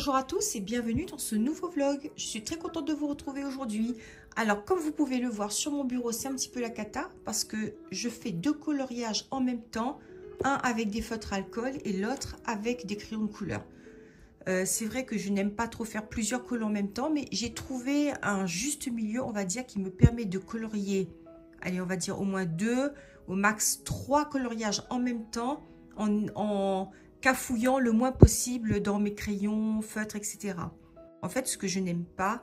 Bonjour à tous et bienvenue dans ce nouveau vlog. Je suis très contente de vous retrouver aujourd'hui. Alors comme vous pouvez le voir sur mon bureau, c'est un petit peu la cata parce que je fais deux coloriages en même temps. Un avec des feutres alcool et l'autre avec des crayons de couleur. C'est vrai que je n'aime pas trop faire plusieurs colos en même temps, mais j'ai trouvé un juste milieu, on va dire, qui me permet de colorier, allez, on va dire au moins 2, au max 3 coloriages en même temps en cafouillant le moins possible dans mes crayons, feutres, etc. En fait, ce que je n'aime pas,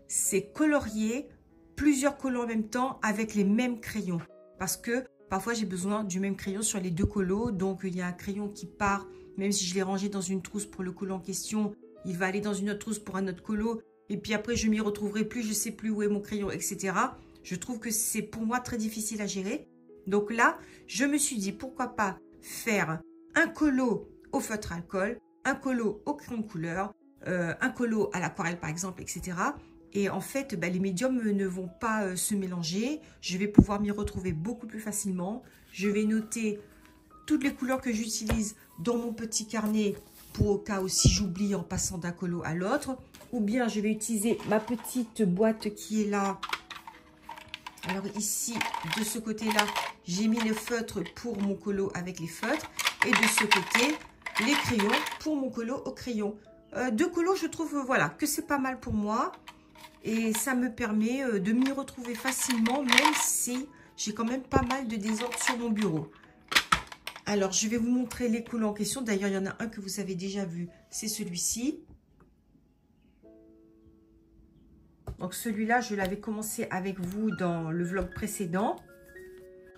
c'est colorier plusieurs colos en même temps avec les mêmes crayons. Parce que parfois, j'ai besoin du même crayon sur les deux colos. Donc, il y a un crayon qui part, même si je l'ai rangé dans une trousse pour le colo en question, il va aller dans une autre trousse pour un autre colo. Et puis après, je m'y retrouverai plus, je ne sais plus où est mon crayon, etc. Je trouve que c'est pour moi très difficile à gérer. Donc là, je me suis dit, pourquoi pas faire un colo au feutre alcool, un colo au crayon de couleur, un colo à l'aquarelle par exemple, etc. Et en fait, les médiums ne vont pas se mélanger. Je vais pouvoir m'y retrouver beaucoup plus facilement. Je vais noter toutes les couleurs que j'utilise dans mon petit carnet pour au cas où si j'oublie en passant d'un colo à l'autre. Ou bien je vais utiliser ma petite boîte qui est là. Alors ici, de ce côté-là, j'ai mis les feutres pour mon colo avec les feutres. Et de ce côté, les crayons pour mon colo au crayon. Deux colos, je trouve voilà, que c'est pas mal pour moi. Et ça me permet de m'y retrouver facilement, même si j'ai quand même pas mal de désordre sur mon bureau. Alors, je vais vous montrer les colos en question. D'ailleurs, il y en a un que vous avez déjà vu, c'est celui-ci. Donc, celui-là, je l'avais commencé avec vous dans le vlog précédent.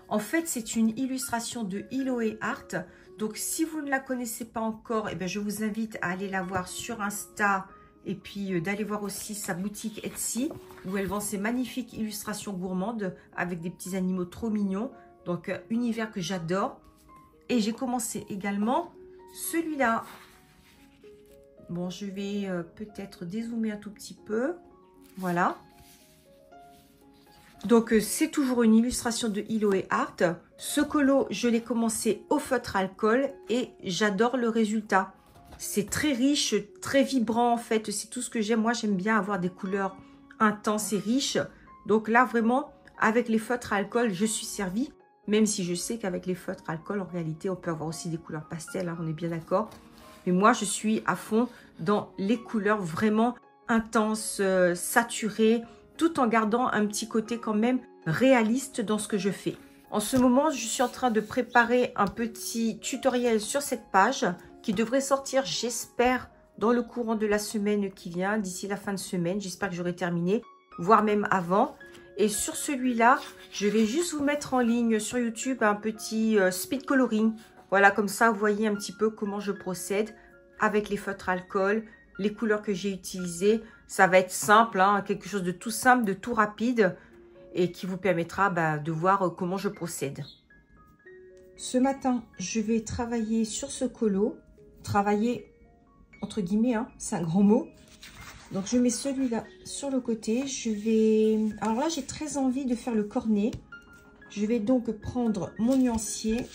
En fait, c'est une illustration de Hiloé Art. Donc, si vous ne la connaissez pas encore, eh bien, je vous invite à aller la voir sur Insta et puis d'aller voir aussi sa boutique Etsy où elle vend ses magnifiques illustrations gourmandes avec des petits animaux trop mignons. Donc, univers que j'adore. Et j'ai commencé également celui-là. Bon, je vais peut-être dézoomer un tout petit peu. Voilà. Donc, c'est toujours une illustration de Hiloé Art. Ce colo, je l'ai commencé au feutre alcool et j'adore le résultat. C'est très riche, très vibrant en fait. C'est tout ce que j'aime. Moi, j'aime bien avoir des couleurs intenses et riches. Donc là, vraiment, avec les feutres alcool, je suis servie. Même si je sais qu'avec les feutres alcool, en réalité, on peut avoir aussi des couleurs pastel. Hein, on est bien d'accord. Mais moi, je suis à fond dans les couleurs vraiment intenses, saturées, tout en gardant un petit côté quand même réaliste dans ce que je fais. En ce moment, je suis en train de préparer un petit tutoriel sur cette page qui devrait sortir, j'espère, dans le courant de la semaine qui vient, d'ici la fin de semaine. J'espère que j'aurai terminé, voire même avant. Et sur celui-là, je vais juste vous mettre en ligne sur YouTube un petit speed coloring. Voilà, comme ça, vous voyez un petit peu comment je procède avec les feutres alcool, les couleurs que j'ai utilisées. Ça va être simple, hein, quelque chose de tout simple, de tout rapide et qui vous permettra de voir comment je procède. Ce matin, je vais travailler sur ce colo. Travailler, entre guillemets, hein, c'est un grand mot. Donc, je mets celui-là sur le côté. Je vais... Alors là, j'ai très envie de faire le cornet. Je vais donc prendre mon nuancier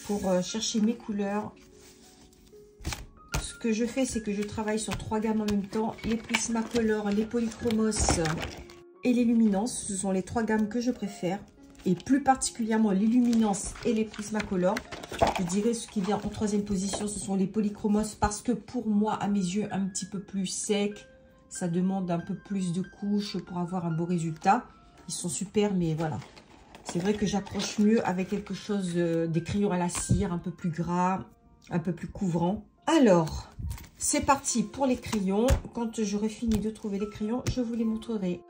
pour chercher mes couleurs. Ce que je fais, c'est que je travaille sur 3 gammes en même temps. Les Prismacolor, les Polychromos et les Luminance. Ce sont les 3 gammes que je préfère. Et plus particulièrement les Luminance et les Prismacolor. Je dirais ce qui vient en 3e position, ce sont les Polychromos. Parce que pour moi, à mes yeux, un petit peu plus sec. Ça demande un peu plus de couches pour avoir un beau résultat. Ils sont super, mais voilà. C'est vrai que j'accroche mieux avec quelque chose, des crayons à la cire, un peu plus gras, un peu plus couvrant. Alors, c'est parti pour les crayons. Quand j'aurai fini de trouver les crayons, je vous les montrerai.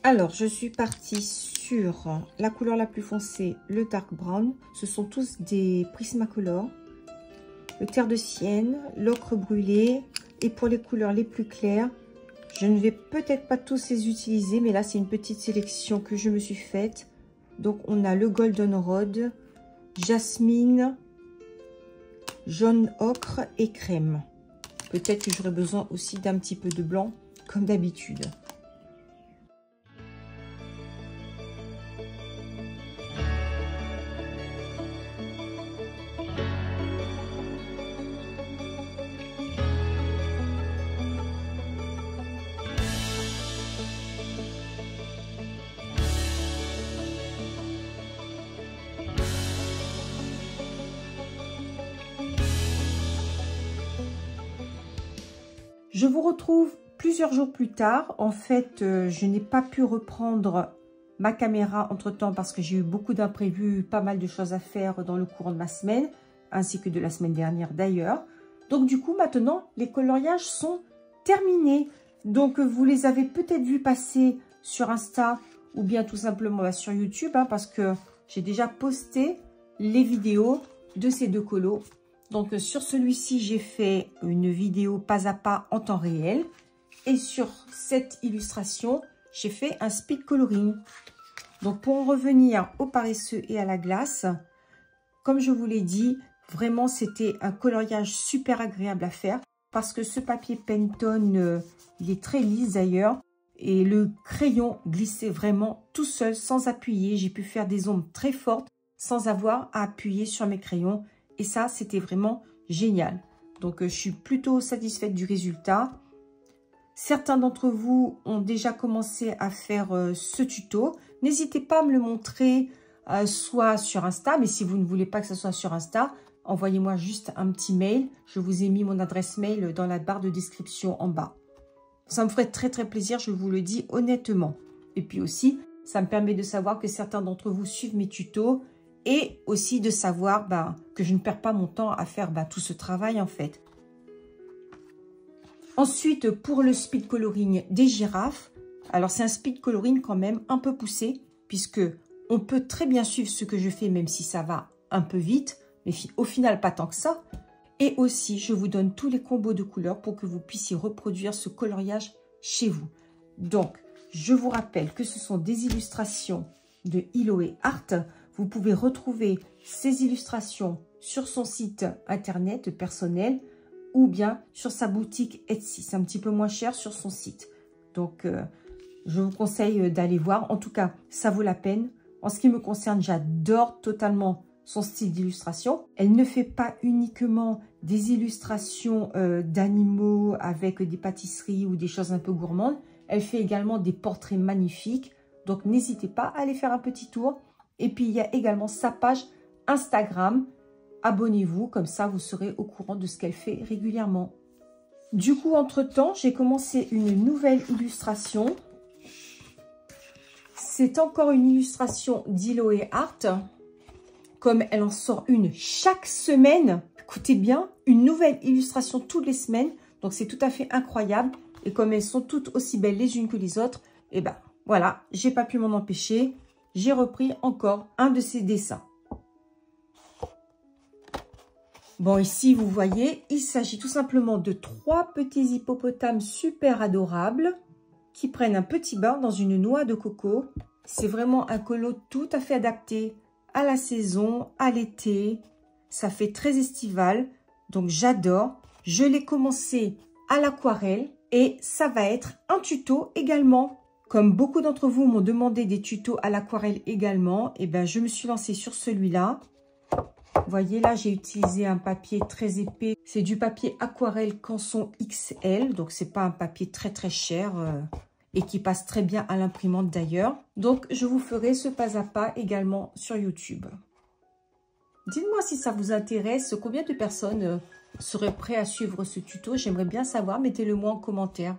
Alors, je suis partie sur la couleur la plus foncée, le dark brown. Ce sont tous des Prismacolor. Le terre de sienne, l'ocre brûlé. Et pour les couleurs les plus claires, je ne vais peut-être pas tous les utiliser, mais là, c'est une petite sélection que je me suis faite. Donc, on a le goldenrod, jasmine, jaune ocre et crème. Peut-être que j'aurai besoin aussi d'un petit peu de blanc, comme d'habitude. Je vous retrouve plusieurs jours plus tard. En fait, je n'ai pas pu reprendre ma caméra entre-temps parce que j'ai eu beaucoup d'imprévus, pas mal de choses à faire dans le courant de ma semaine, ainsi que de la semaine dernière d'ailleurs. Donc du coup, maintenant, les coloriages sont terminés. Donc vous les avez peut-être vus passer sur Insta ou bien tout simplement sur YouTube, hein, parce que j'ai déjà posté les vidéos de ces deux colos. Donc, sur celui-ci, j'ai fait une vidéo pas à pas en temps réel. Et sur cette illustration, j'ai fait un speed coloring. Donc, pour en revenir au paresseux et à la glace, comme je vous l'ai dit, vraiment, c'était un coloriage super agréable à faire. Parce que ce papier Pantone, il est très lisse d'ailleurs. Et le crayon glissait vraiment tout seul, sans appuyer. J'ai pu faire des ombres très fortes sans avoir à appuyer sur mes crayons. Et ça, c'était vraiment génial. Donc, je suis plutôt satisfaite du résultat. Certains d'entre vous ont déjà commencé à faire ce tuto. N'hésitez pas à me le montrer soit sur Insta, mais si vous ne voulez pas que ce soit sur Insta, envoyez-moi juste un petit mail. Je vous ai mis mon adresse mail dans la barre de description en bas. Ça me ferait très très plaisir, je vous le dis honnêtement. Et puis aussi, ça me permet de savoir que certains d'entre vous suivent mes tutos. Et aussi de savoir que je ne perds pas mon temps à faire tout ce travail en fait. Ensuite, pour le speed coloring des girafes, alors c'est un speed coloring quand même un peu poussé, puisque on peut très bien suivre ce que je fais, même si ça va un peu vite, mais au final pas tant que ça. Et aussi, je vous donne tous les combos de couleurs pour que vous puissiez reproduire ce coloriage chez vous. Donc, je vous rappelle que ce sont des illustrations de Hiloé Art. Vous pouvez retrouver ces illustrations sur son site internet personnel ou bien sur sa boutique Etsy. C'est un petit peu moins cher sur son site. Donc, je vous conseille d'aller voir. En tout cas, ça vaut la peine. En ce qui me concerne, j'adore totalement son style d'illustration. Elle ne fait pas uniquement des illustrations d'animaux avec des pâtisseries ou des choses un peu gourmandes. Elle fait également des portraits magnifiques. Donc, n'hésitez pas à aller faire un petit tour. Et puis, il y a également sa page Instagram. Abonnez-vous, comme ça, vous serez au courant de ce qu'elle fait régulièrement. Du coup, entre-temps, j'ai commencé une nouvelle illustration. C'est encore une illustration d'Hiloé Art. Comme elle en sort une chaque semaine, écoutez bien, une nouvelle illustration toutes les semaines. Donc, c'est tout à fait incroyable. Et comme elles sont toutes aussi belles les unes que les autres, et ben voilà, j'ai pas pu m'en empêcher. J'ai repris encore un de ses dessins. Bon, ici, vous voyez, il s'agit tout simplement de 3 petits hippopotames super adorables qui prennent un petit bain dans une noix de coco. C'est vraiment un colo tout à fait adapté à la saison, à l'été. Ça fait très estival, donc j'adore. Je l'ai commencé à l'aquarelle et ça va être un tuto également. Comme beaucoup d'entre vous m'ont demandé des tutos à l'aquarelle également, et ben je me suis lancée sur celui-là. Vous voyez là, j'ai utilisé un papier très épais. C'est du papier aquarelle Canson XL, donc c'est pas un papier très très cher et qui passe très bien à l'imprimante d'ailleurs. Donc je vous ferai ce pas à pas également sur YouTube. Dites-moi si ça vous intéresse, combien de personnes seraient prêtes à suivre ce tuto. J'aimerais bien savoir, mettez-le moi en commentaire.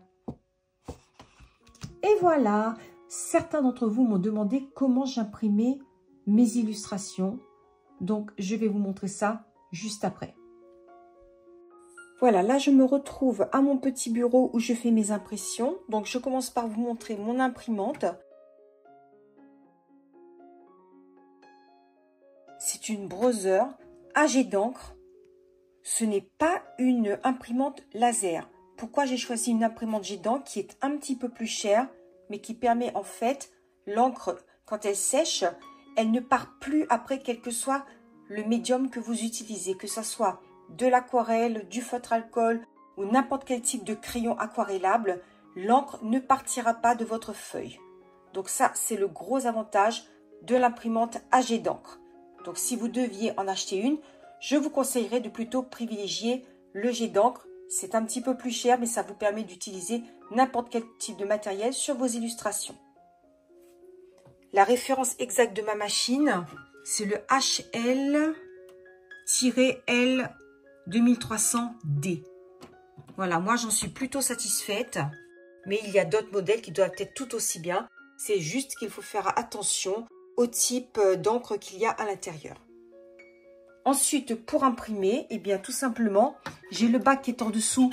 Et voilà, certains d'entre vous m'ont demandé comment j'imprimais mes illustrations. Donc, je vais vous montrer ça juste après. Voilà, là, je me retrouve à mon petit bureau où je fais mes impressions. Donc, je commence par vous montrer mon imprimante. C'est une Brother à jet d'encre. Ce n'est pas une imprimante laser. Pourquoi j'ai choisi une imprimante jet d'encre qui est un petit peu plus chère, mais qui permet en fait, l'encre, quand elle sèche, elle ne part plus après quel que soit le médium que vous utilisez, que ce soit de l'aquarelle, du feutre alcool ou n'importe quel type de crayon aquarellable, l'encre ne partira pas de votre feuille. Donc ça, c'est le gros avantage de l'imprimante à jet d'encre. Donc si vous deviez en acheter une, je vous conseillerais de plutôt privilégier le jet d'encre. C'est un petit peu plus cher, mais ça vous permet d'utiliser n'importe quel type de matériel sur vos illustrations. La référence exacte de ma machine, c'est le HL-L 2300D. Voilà, moi j'en suis plutôt satisfaite, mais il y a d'autres modèles qui doivent être tout aussi bien. C'est juste qu'il faut faire attention au type d'encre qu'il y a à l'intérieur. Ensuite, pour imprimer, eh bien tout simplement, j'ai le bac qui est en dessous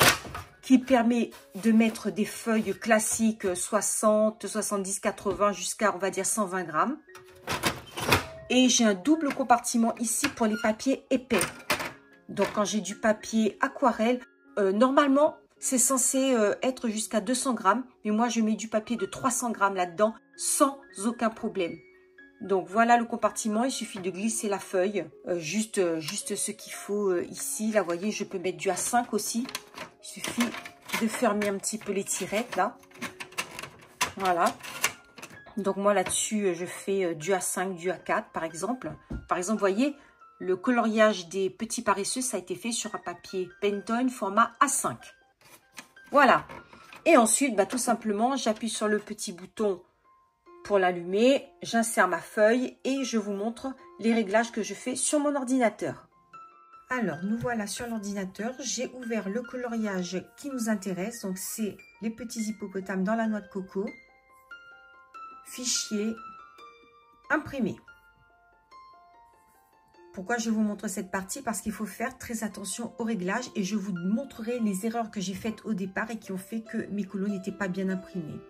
qui permet de mettre des feuilles classiques 60, 70, 80 jusqu'à, on va dire, 120 grammes. Et j'ai un double compartiment ici pour les papiers épais. Donc, quand j'ai du papier aquarelle, normalement, c'est censé être jusqu'à 200 grammes. Mais moi, je mets du papier de 300 grammes là-dedans sans aucun problème. Donc, voilà le compartiment. Il suffit de glisser la feuille. Juste ce qu'il faut ici. Là, vous voyez, je peux mettre du A5 aussi. Il suffit de fermer un petit peu les tirettes, là. Voilà. Donc, moi, là-dessus, je fais du A5, du A4, par exemple. Par exemple, vous voyez, le coloriage des petits paresseux, ça a été fait sur un papier Pantone format A5. Voilà. Et ensuite, bah, tout simplement, j'appuie sur le petit bouton pour l'allumer. J'insère ma feuille et je vous montre les réglages que je fais sur mon ordinateur. Alors, nous voilà sur l'ordinateur. J'ai ouvert le coloriage qui nous intéresse. Donc, c'est les petits hippopotames dans la noix de coco. Fichier, imprimer. Pourquoi je vous montre cette partie? Parce qu'il faut faire très attention aux réglages et je vous montrerai les erreurs que j'ai faites au départ et qui ont fait que mes colos n'étaient pas bien imprimés.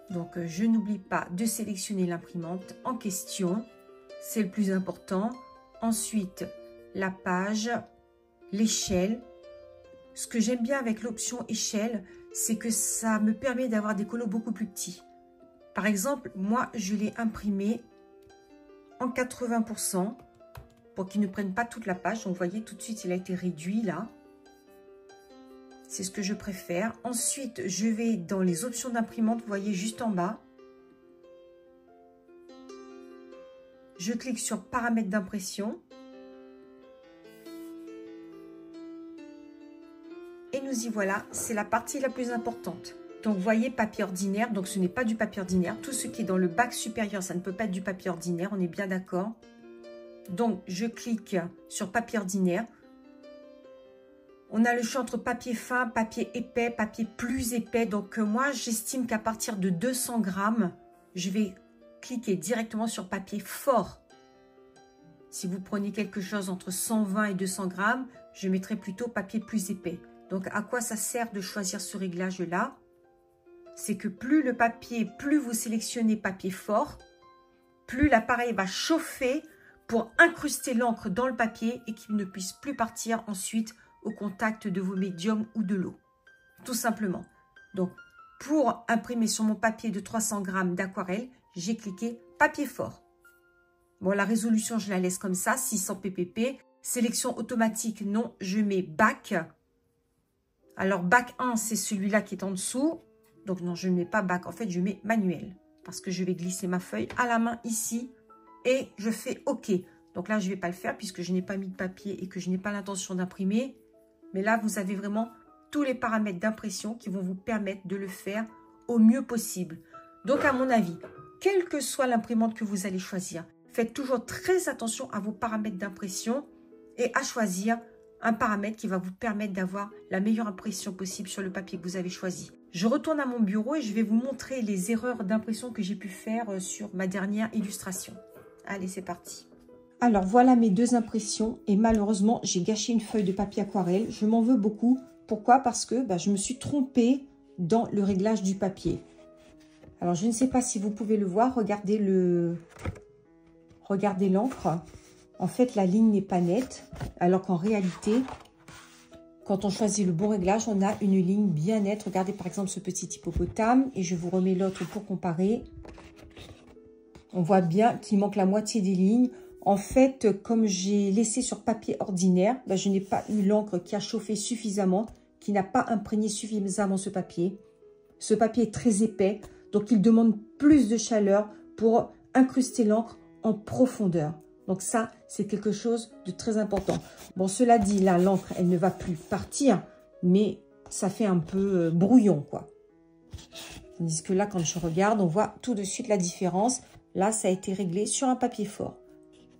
Donc, je n'oublie pas de sélectionner l'imprimante en question. C'est le plus important. Ensuite, la page, l'échelle. Ce que j'aime bien avec l'option échelle, c'est que ça me permet d'avoir des colos beaucoup plus petits. Par exemple, moi, je l'ai imprimé en 80% pour qu'il ne prenne pas toute la page. Donc, vous voyez, tout de suite, il a été réduit là. C'est ce que je préfère. Ensuite, je vais dans les options d'imprimante. Vous voyez, juste en bas. Je clique sur paramètres d'impression. Et nous y voilà. C'est la partie la plus importante. Donc, vous voyez, papier ordinaire. Donc, ce n'est pas du papier ordinaire. Tout ce qui est dans le bac supérieur, ça ne peut pas être du papier ordinaire. On est bien d'accord. Donc, je clique sur papier ordinaire. On a le choix entre papier fin, papier épais, papier plus épais. Donc, moi, j'estime qu'à partir de 200 grammes, je vais cliquer directement sur papier fort. Si vous prenez quelque chose entre 120 et 200 grammes, je mettrai plutôt papier plus épais. Donc, à quoi ça sert de choisir ce réglage-là? C'est que plus le papier, plus vous sélectionnez papier fort, plus l'appareil va chauffer pour incruster l'encre dans le papier et qu'il ne puisse plus partir ensuite au contact de vos médiums ou de l'eau. Tout simplement. Donc, pour imprimer sur mon papier de 300 grammes d'aquarelle, j'ai cliqué papier fort. Bon, la résolution, je la laisse comme ça, 600 ppp. Sélection automatique, non, je mets bac. Alors, bac 1, c'est celui-là qui est en dessous. Donc, non, je ne mets pas bac. En fait, je mets manuel. Parce que je vais glisser ma feuille à la main ici. Et je fais OK. Donc là, je ne vais pas le faire puisque je n'ai pas mis de papier et que je n'ai pas l'intention d'imprimer. Mais là, vous avez vraiment tous les paramètres d'impression qui vont vous permettre de le faire au mieux possible. Donc, à mon avis, quelle que soit l'imprimante que vous allez choisir, faites toujours très attention à vos paramètres d'impression et à choisir un paramètre qui va vous permettre d'avoir la meilleure impression possible sur le papier que vous avez choisi. Je retourne à mon bureau et je vais vous montrer les erreurs d'impression que j'ai pu faire sur ma dernière illustration. Allez, c'est parti. Alors, voilà mes deux impressions et malheureusement, j'ai gâché une feuille de papier aquarelle. Je m'en veux beaucoup. Pourquoi? Parce que je me suis trompée dans le réglage du papier. Alors, je ne sais pas si vous pouvez le voir. Regardez l'encre. En fait, la ligne n'est pas nette. Alors qu'en réalité, quand on choisit le bon réglage, on a une ligne bien nette. Regardez par exemple ce petit hippopotame. Et je vous remets l'autre pour comparer. On voit bien qu'il manque la moitié des lignes. En fait, comme j'ai laissé sur papier ordinaire, ben, je n'ai pas eu l'encre qui a chauffé suffisamment, qui n'a pas imprégné suffisamment ce papier. Ce papier est très épais, donc il demande plus de chaleur pour incruster l'encre en profondeur. Donc ça, c'est quelque chose de très important. Bon, cela dit, là, l'encre, elle ne va plus partir, mais ça fait un peu brouillon, quoi. Tandis que là, quand je regarde, on voit tout de suite la différence. Là, ça a été réglé sur un papier fort.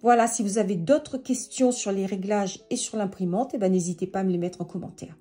Voilà, si vous avez d'autres questions sur les réglages et sur l'imprimante, eh ben, n'hésitez pas à me les mettre en commentaire.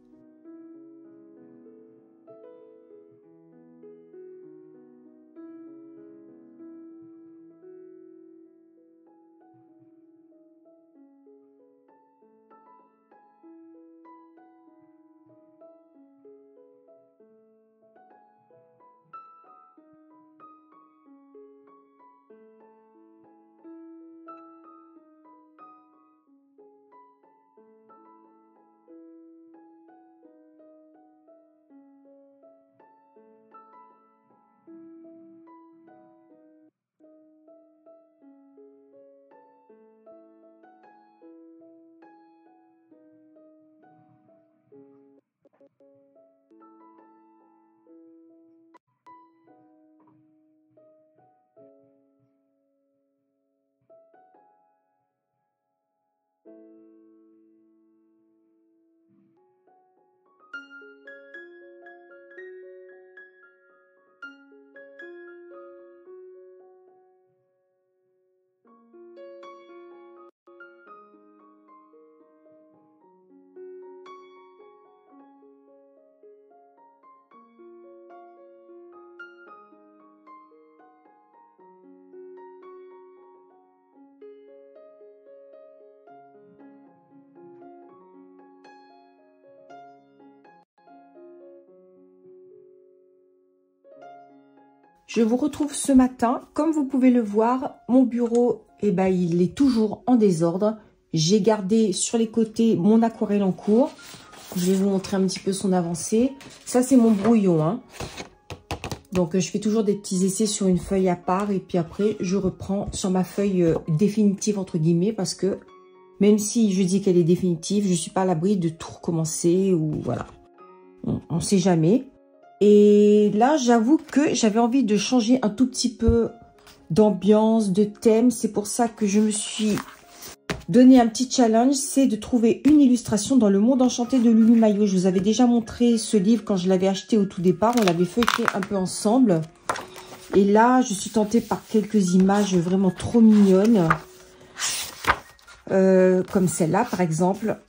Je vous retrouve ce matin. Comme vous pouvez le voir, mon bureau, eh ben, il est toujours en désordre. J'ai gardé sur les côtés mon aquarelle en cours. Je vais vous montrer un petit peu son avancée. Ça, c'est mon brouillon, hein. Donc, je fais toujours des petits essais sur une feuille à part. Et puis après, je reprends sur ma feuille définitive, entre guillemets. Parce que même si je dis qu'elle est définitive, je ne suis pas à l'abri de tout recommencer. Ou voilà, on ne sait jamais. Et là, j'avoue que j'avais envie de changer un tout petit peu d'ambiance, de thème. C'est pour ça que je me suis donné un petit challenge. C'est de trouver une illustration dans le monde enchanté de Lulu Maillot. Je vous avais déjà montré ce livre quand je l'avais acheté au tout départ. On l'avait feuilleté un peu ensemble. Et là, je suis tentée par quelques images vraiment trop mignonnes. Comme celle-là, par exemple.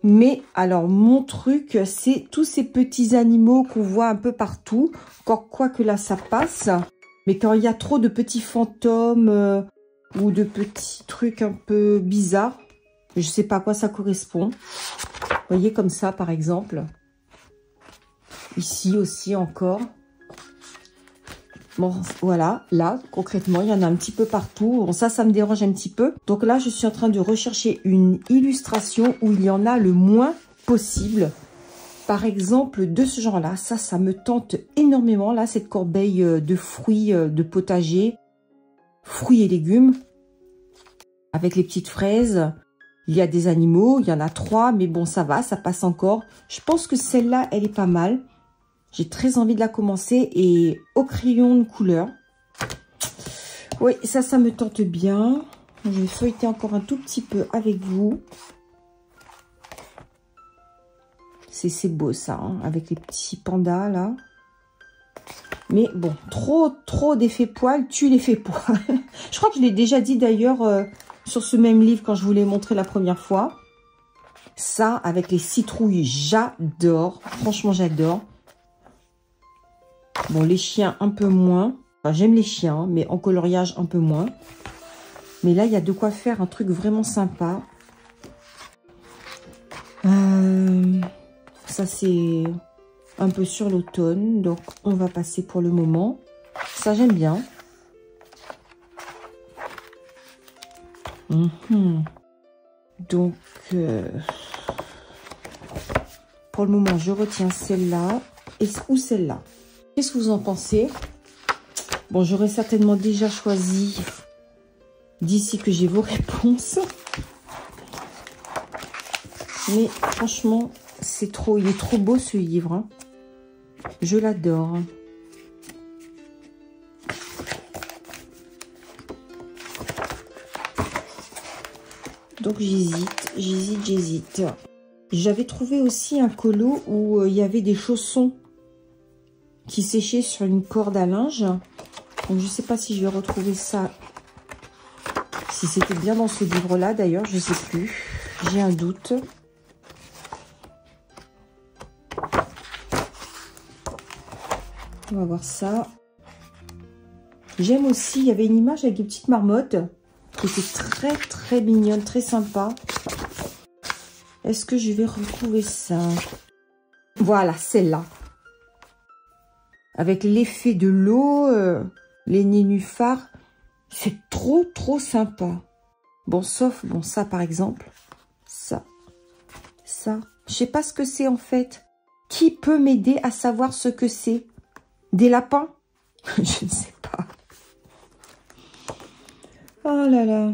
Mais alors, mon truc, c'est tous ces petits animaux qu'on voit un peu partout. Encore quoi que là, ça passe. Mais quand il y a trop de petits fantômes ou de petits trucs un peu bizarres, je ne sais pas à quoi ça correspond. Vous voyez, comme ça, par exemple. Ici aussi, encore. Bon, voilà, là, concrètement, il y en a un petit peu partout. Bon, ça me dérange un petit peu. Donc là, je suis en train de rechercher une illustration où il y en a le moins possible. Par exemple, de ce genre-là, ça me tente énormément. Là, cette corbeille de fruits de potager, fruits et légumes, avec les petites fraises. Il y a des animaux, il y en a 3, mais bon, ça va, ça passe encore. Je pense que celle-là, elle est pas mal. J'ai très envie de la commencer et au crayon de couleur. Oui, ça me tente bien. Je vais feuilleter encore un tout petit peu avec vous. C'est beau ça, hein, avec les petits pandas là. Mais bon, trop d'effets poils tue l'effet poil. Je crois que je l'ai déjà dit d'ailleurs sur ce même livre quand je vous l'ai montré la première fois. Ça, avec les citrouilles, j'adore. Franchement, j'adore. Bon, les chiens, un peu moins. Enfin, j'aime les chiens, mais en coloriage, un peu moins. Mais là, il y a de quoi faire un truc vraiment sympa. Ça, c'est un peu sur l'automne. Donc, on va passer pour le moment. Ça, j'aime bien. Donc, pour le moment, je retiens celle-là ou celle-là. Qu'est-ce que vous en pensez? Bon, j'aurais certainement déjà choisi d'ici que j'ai vos réponses. Mais franchement, c'est trop, il est trop beau ce livre. Hein. Je l'adore. Donc j'hésite. J'avais trouvé aussi un colo où il y avait des chaussons qui séchaient sur une corde à linge. Donc je ne sais pas si je vais retrouver ça. Si c'était bien dans ce livre-là d'ailleurs, je ne sais plus. J'ai un doute. On va voir ça. J'aime aussi, il y avait une image avec des petites marmottes qui était très très mignonne, très sympa. Est-ce que je vais retrouver ça? Voilà, celle-là. Avec l'effet de l'eau, les nénuphars. C'est trop trop sympa. Bon, sauf, bon, ça par exemple. Ça. Je sais pas ce que c'est en fait. Qui peut m'aider à savoir ce que c'est? Des lapins? Je ne sais pas. Oh là là.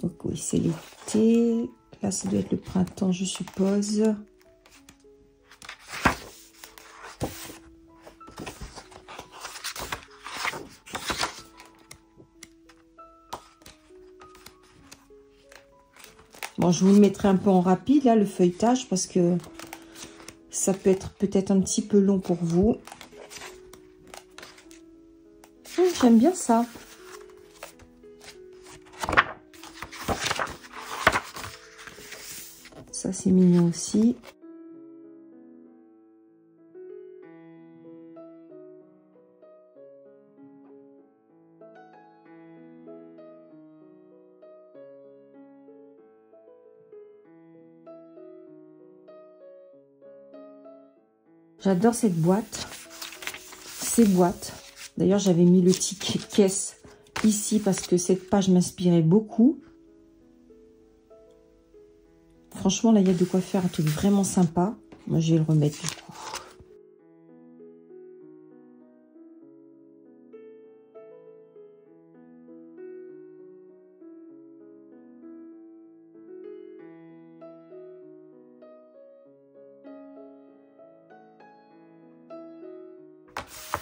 Donc oui, c'est l'été. Là, ça doit être le printemps, je suppose. Bon, je vous le mettrai un peu en rapide, là, le feuilletage, parce que ça peut être peut-être un petit peu long pour vous. J'aime bien ça. Ça, c'est mignon aussi. J'adore cette boîte. Ces boîtes. D'ailleurs, j'avais mis le ticket caisse ici parce que cette page m'inspirait beaucoup. Franchement, là, il y a de quoi faire un truc vraiment sympa. Moi, je vais le remettre du coup.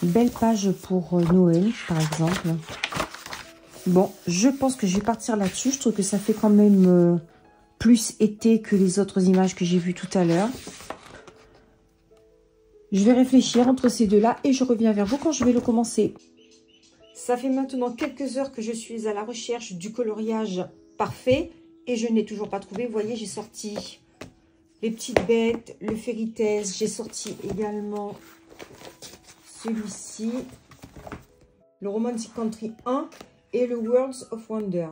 Belle page pour Noël, par exemple. Bon, je pense que je vais partir là-dessus. Je trouve que ça fait quand même plus été que les autres images que j'ai vues tout à l'heure. Je vais réfléchir entre ces deux-là et je reviens vers vous quand je vais le commencer. Ça fait maintenant quelques heures que je suis à la recherche du coloriage parfait et je n'ai toujours pas trouvé. Vous voyez, j'ai sorti les petites bêtes, le Fairy Tales. J'ai sorti également celui-ci, le Romantic Country 1 et le Worlds of Wonder.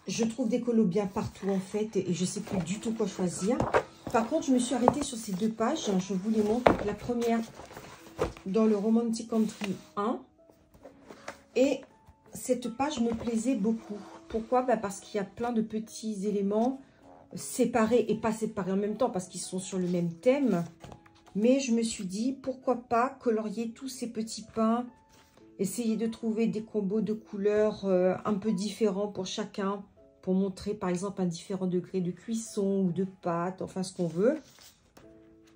Je trouve des colos bien partout en fait et je ne sais plus du tout quoi choisir. Par contre, je me suis arrêtée sur ces deux pages. Je vous les montre. La première dans le Romantic Country 1. Et cette page me plaisait beaucoup. Pourquoi? Parce qu'il y a plein de petits éléments séparés et pas séparés en même temps parce qu'ils sont sur le même thème. Mais je me suis dit, pourquoi pas colorier tous ces petits pains. Essayer de trouver des combos de couleurs un peu différents pour chacun. Pour montrer par exemple un différent degré de cuisson ou de pâte, enfin ce qu'on veut.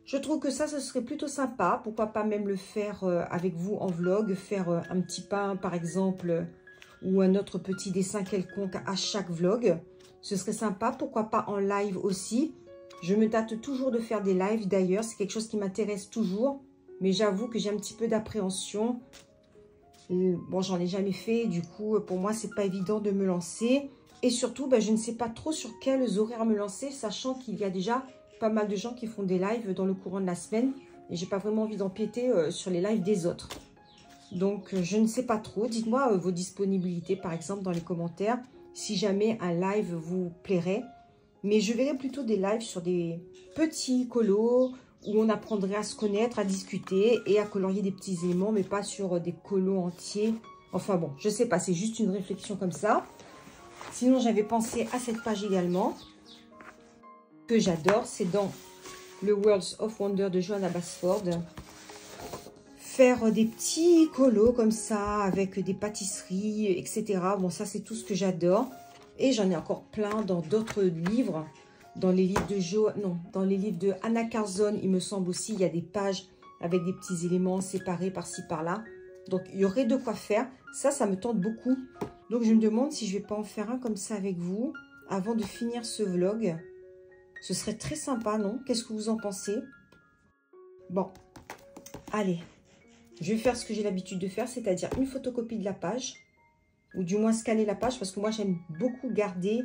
Je trouve que ça, ce serait plutôt sympa. Pourquoi pas même le faire avec vous en vlog. Faire un petit pain par exemple ou un autre petit dessin quelconque à chaque vlog. Ce serait sympa. Pourquoi pas en live aussi. Je me tâte toujours de faire des lives d'ailleurs. C'est quelque chose qui m'intéresse toujours. Mais j'avoue que j'ai un petit peu d'appréhension. Bon, j'en ai jamais fait. Du coup, pour moi, c'est pas évident de me lancer. Et surtout, je ne sais pas trop sur quels horaires me lancer, sachant qu'il y a déjà pas mal de gens qui font des lives dans le courant de la semaine. Et j'ai pas vraiment envie d'empiéter sur les lives des autres. Donc, je ne sais pas trop. Dites-moi vos disponibilités, par exemple, dans les commentaires, si jamais un live vous plairait. Mais je verrai plutôt des lives sur des petits colos où on apprendrait à se connaître, à discuter et à colorier des petits éléments, mais pas sur des colos entiers. Enfin bon, je sais pas, c'est juste une réflexion comme ça. Sinon, j'avais pensé à cette page également, que j'adore. C'est dans le Worlds of Wonder de Johanna Basford. faire des petits colos comme ça, avec des pâtisseries, etc. Bon, ça, c'est tout ce que j'adore. Et j'en ai encore plein dans d'autres livres. Dans les livres de dans les livres de Anna Carzon, il me semble aussi, il y a des pages avec des petits éléments séparés par-ci, par-là. Donc, il y aurait de quoi faire. Ça me tente beaucoup. Donc, je me demande si je vais pas en faire un comme ça avec vous avant de finir ce vlog. Ce serait très sympa, non? Qu'est-ce que vous en pensez? Bon, allez. Je vais faire ce que j'ai l'habitude de faire, c'est-à-dire une photocopie de la page. Ou du moins scanner la page, parce que moi, j'aime beaucoup garder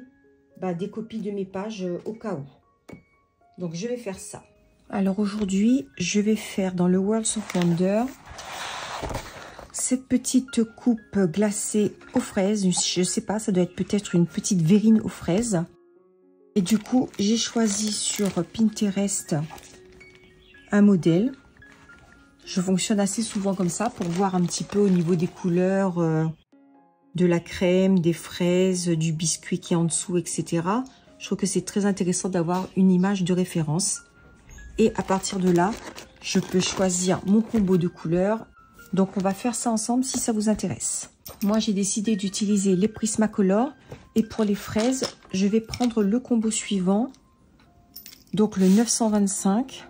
des copies de mes pages au cas où. Donc, je vais faire ça. Alors, aujourd'hui, je vais faire dans le Worlds of Wonder cette petite coupe glacée aux fraises. Je sais pas, ça doit être peut-être une petite verrine aux fraises. Et du coup, j'ai choisi sur Pinterest un modèle. Je fonctionne assez souvent comme ça pour voir un petit peu au niveau des couleurs de la crème, des fraises, du biscuit qui est en dessous, etc. Je trouve que c'est très intéressant d'avoir une image de référence. Et à partir de là, je peux choisir mon combo de couleurs. Donc, on va faire ça ensemble si ça vous intéresse. Moi, j'ai décidé d'utiliser les Prismacolor. Et pour les fraises, je vais prendre le combo suivant. Donc, le 925.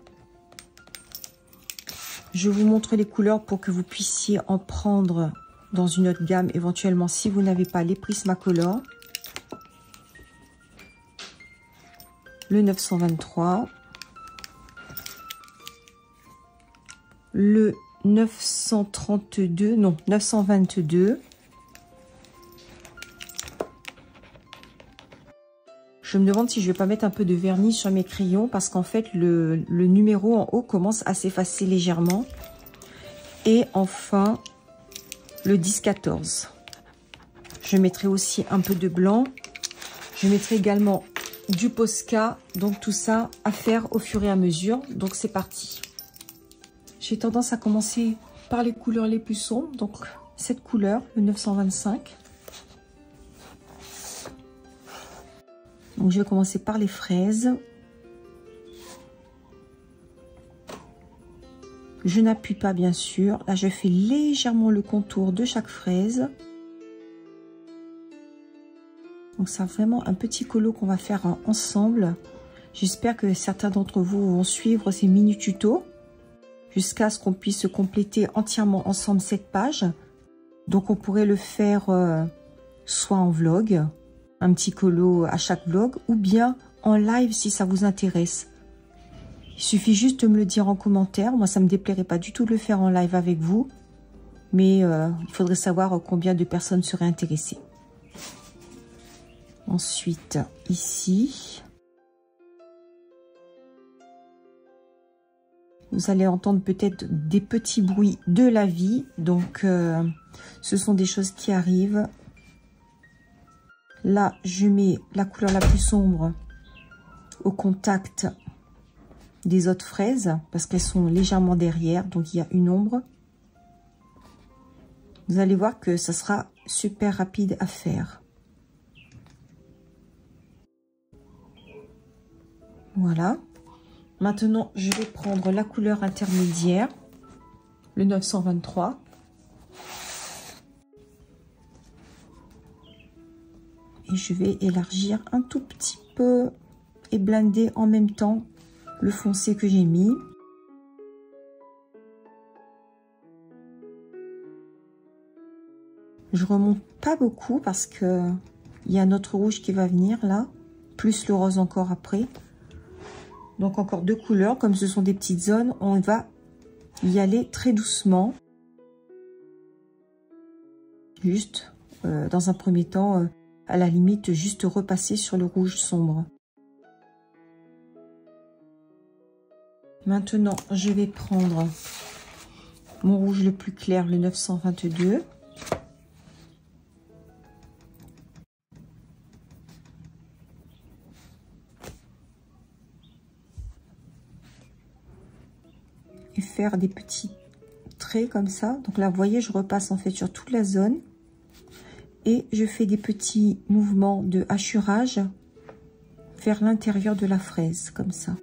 Je vous montre les couleurs pour que vous puissiez en prendre dans une autre gamme, éventuellement, si vous n'avez pas les Prismacolor. Le 923. Le 932, non, 922. Je me demande si je vais pas mettre un peu de vernis sur mes crayons parce qu'en fait, le numéro en haut commence à s'effacer légèrement. Et enfin, le 10-14. Je mettrai aussi un peu de blanc. Je mettrai également du Posca. Donc, tout ça à faire au fur et à mesure. Donc, c'est parti. J'ai tendance à commencer par les couleurs les plus sombres. Donc, cette couleur, le 925. Donc, je vais commencer par les fraises. Je n'appuie pas, bien sûr. Là, je fais légèrement le contour de chaque fraise. Donc, c'est vraiment un petit colo qu'on va faire ensemble. J'espère que certains d'entre vous vont suivre ces mini tutos jusqu'à ce qu'on puisse compléter entièrement ensemble cette page. Donc, on pourrait le faire soit en vlog, un petit colo à chaque vlog, ou bien en live si ça vous intéresse. Il suffit juste de me le dire en commentaire. Moi, ça ne me déplairait pas du tout de le faire en live avec vous. Mais il faudrait savoir combien de personnes seraient intéressées. Ensuite, ici, vous allez entendre peut-être des petits bruits de la vie. Donc, ce sont des choses qui arrivent. Là, je mets la couleur la plus sombre au contact des autres fraises parce qu'elles sont légèrement derrière. Donc, il y a une ombre. Vous allez voir que ça sera super rapide à faire. Voilà. Maintenant, je vais prendre la couleur intermédiaire, le 923. Et je vais élargir un tout petit peu et blender en même temps le foncé que j'ai mis. Je remonte pas beaucoup parce que il y a notre rouge qui va venir là, plus le rose encore après. Donc encore deux couleurs, comme ce sont des petites zones, on va y aller très doucement. Juste, dans un premier temps, à la limite, juste repasser sur le rouge sombre. Maintenant, je vais prendre mon rouge le plus clair, le 922. Et faire des petits traits comme ça. Donc là, vous voyez, je repasse en fait sur toute la zone. Et je fais des petits mouvements de hachurage vers l'intérieur de la fraise, comme ça.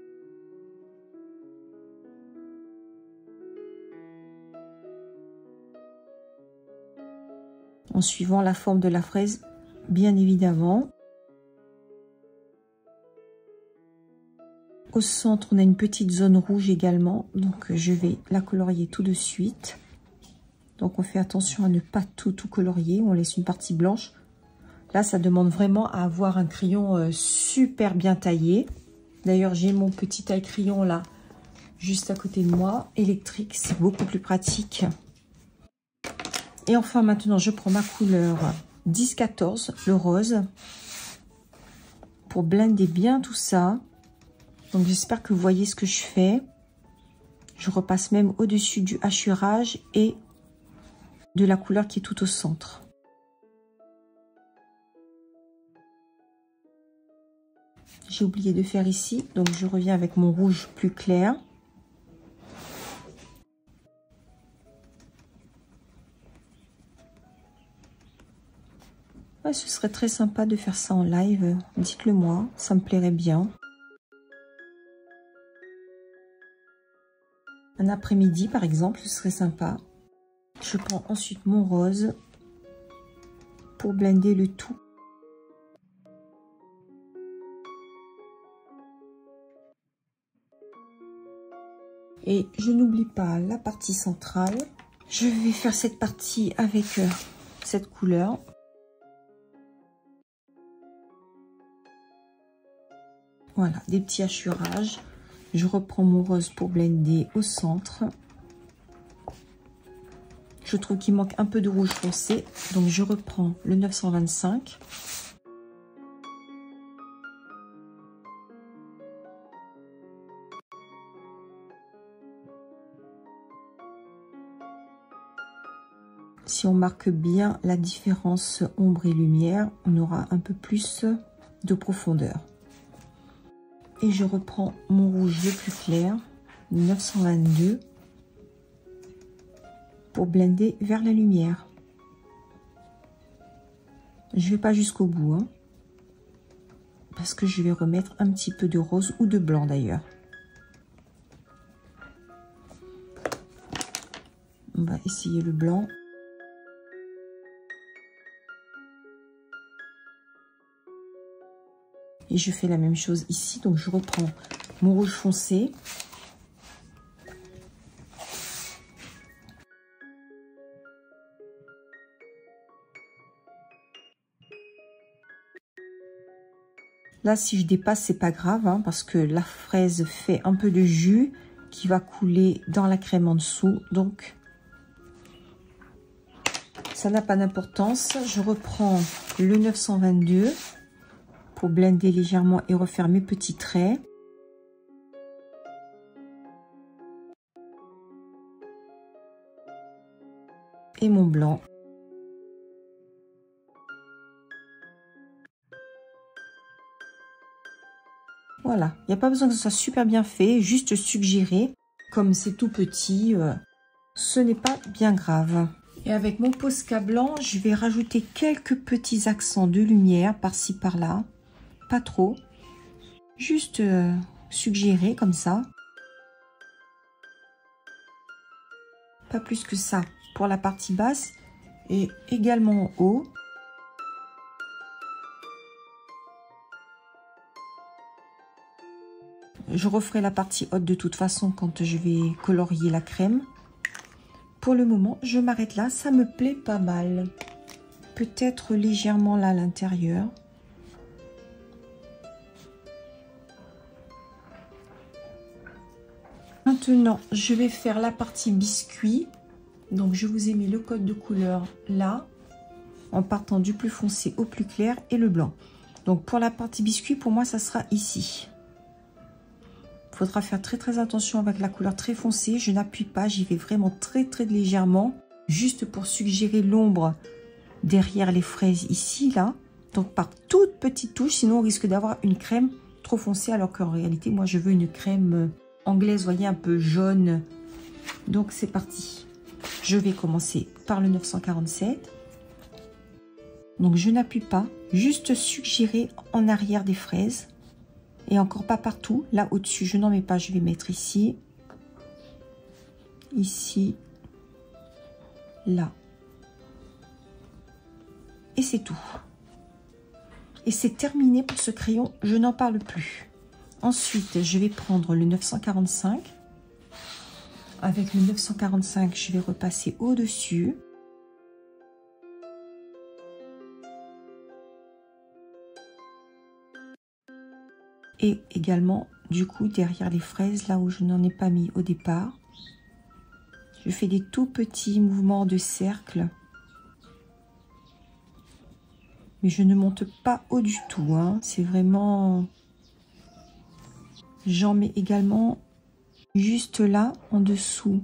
en suivant la forme de la fraise, bien évidemment. Au centre, on a une petite zone rouge également, donc je vais la colorier tout de suite. Donc on fait attention à ne pas tout colorier, on laisse une partie blanche. Là, ça demande vraiment à avoir un crayon super bien taillé. D'ailleurs, j'ai mon petit taille-crayon là, juste à côté de moi, électrique, c'est beaucoup plus pratique. Et enfin, maintenant, je prends ma couleur 10-14, le rose, pour blender bien tout ça. Donc, j'espère que vous voyez ce que je fais. Je repasse même au-dessus du hachurage et de la couleur qui est tout au centre. J'ai oublié de faire ici, donc je reviens avec mon rouge plus clair. Ouais, ce serait très sympa de faire ça en live, dites-le moi, ça me plairait bien. Un après-midi par exemple, ce serait sympa. Je prends ensuite mon rose pour blender le tout. Et je n'oublie pas la partie centrale. Je vais faire cette partie avec cette couleur. Voilà, des petits hachurages. Je reprends mon rose pour blender au centre. Je trouve qu'il manque un peu de rouge foncé, donc je reprends le 925. Si on marque bien la différence ombre et lumière, on aura un peu plus de profondeur. Et je reprends mon rouge le plus clair, 922, pour blender vers la lumière. Je ne vais pas jusqu'au bout, hein, parce que je vais remettre un petit peu de rose ou de blanc d'ailleurs. On va essayer le blanc. Et je fais la même chose ici, donc je reprends mon rouge foncé. Là, si je dépasse, c'est pas grave, hein, parce que la fraise fait un peu de jus qui va couler dans la crème en dessous. Donc, ça n'a pas d'importance. Je reprends le 922 pour blender légèrement et refaire mes petits traits. Et mon blanc. Voilà, il n'y a pas besoin que ce soit super bien fait, juste suggéré. Comme c'est tout petit, ce n'est pas bien grave. Et avec mon Posca blanc, je vais rajouter quelques petits accents de lumière par-ci par-là. Pas trop. Juste suggéré comme ça. Pas plus que ça pour la partie basse et également en haut. Je referai la partie haute de toute façon quand je vais colorier la crème. Pour le moment, je m'arrête là. Ça me plaît pas mal. Peut-être légèrement là à l'intérieur. Maintenant, je vais faire la partie biscuit. Donc, je vous ai mis le code de couleur là, en partant du plus foncé au plus clair et le blanc. Donc, pour la partie biscuit, pour moi, ça sera ici. Il faudra faire très attention avec la couleur très foncée. Je n'appuie pas, j'y vais vraiment très légèrement, juste pour suggérer l'ombre derrière les fraises ici, là. Donc, par toute petite touche, sinon on risque d'avoir une crème trop foncée, alors qu'en réalité, moi, je veux une crème anglaise, vous voyez, un peu jaune. Donc, c'est parti. Je vais commencer par le 947. Donc, je n'appuie pas, juste suggérer en arrière des fraises. Et encore pas partout. Là, au-dessus, je n'en mets pas. Je vais mettre ici. Ici. Là. Et c'est tout. Et c'est terminé pour ce crayon, je n'en parle plus. Ensuite, je vais prendre le 945. Avec le 945, je vais repasser au-dessus. Et également, du coup, derrière les fraises, là où je n'en ai pas mis au départ. Je fais des tout petits mouvements de cercle. Mais je ne monte pas haut du tout, hein. C'est vraiment... J'en mets également juste là, en dessous.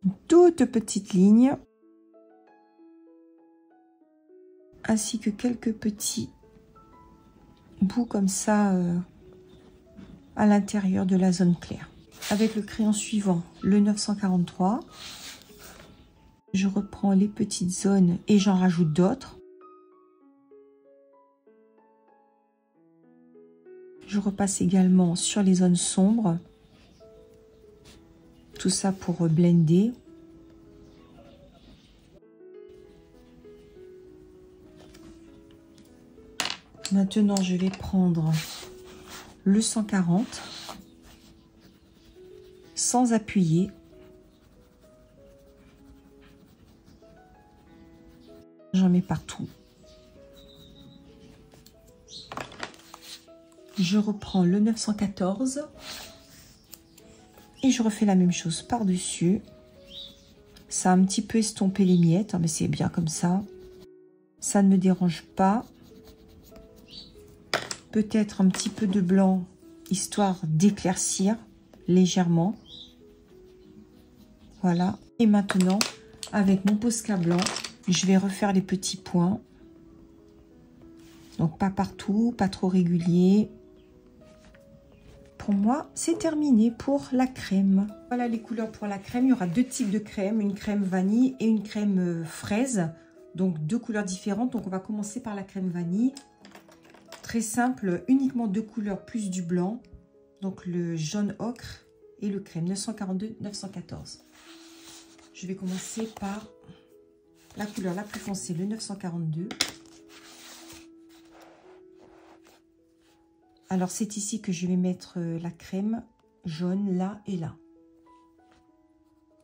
Une toute petite ligne. Ainsi que quelques petits bouts comme ça à l'intérieur de la zone claire. Avec le crayon suivant, le 943, je reprends les petites zones et j'en rajoute d'autres. Je repasse également sur les zones sombres. Tout ça pour blender. Maintenant, je vais prendre le 140 sans appuyer. J'en mets partout. Je reprends le 914 et je refais la même chose par-dessus. Ça a un petit peu estompé les miettes, hein, mais c'est bien comme ça. Ça ne me dérange pas. Peut-être un petit peu de blanc, histoire d'éclaircir légèrement. Voilà. Et maintenant, avec mon Posca blanc, je vais refaire les petits points. Donc pas partout, pas trop régulier. Pour moi, c'est terminé pour la crème. Voilà les couleurs pour la crème. Il y aura deux types de crème, une crème vanille et une crème fraise. Donc deux couleurs différentes. Donc on va commencer par la crème vanille. Très simple, uniquement deux couleurs plus du blanc. Donc le jaune ocre et le crème 942-914. Je vais commencer par la couleur la plus foncée, le 942. Alors c'est ici que je vais mettre la crème jaune là et là.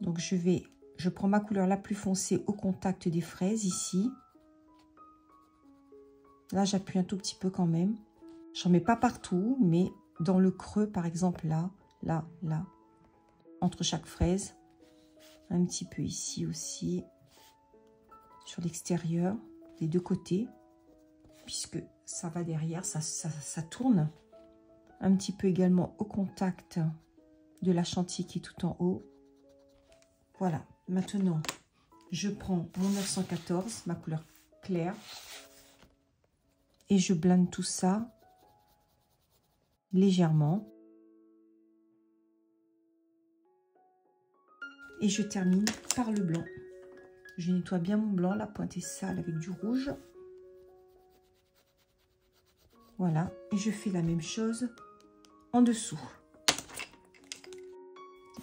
Donc je prends ma couleur la plus foncée au contact des fraises ici. Là j'appuie un tout petit peu quand même. J'en mets pas partout, mais dans le creux par exemple là, là, là. Entre chaque fraise. Un petit peu ici aussi. Sur l'extérieur, des deux côtés. Puisque ça va derrière, ça tourne. Un petit peu également au contact de la chantilly qui est tout en haut. Voilà, maintenant je prends mon 914, ma couleur claire, et je blende tout ça légèrement. Et je termine par le blanc. Je nettoie bien mon blanc, la pointe est sale avec du rouge. Voilà, et je fais la même chose en dessous.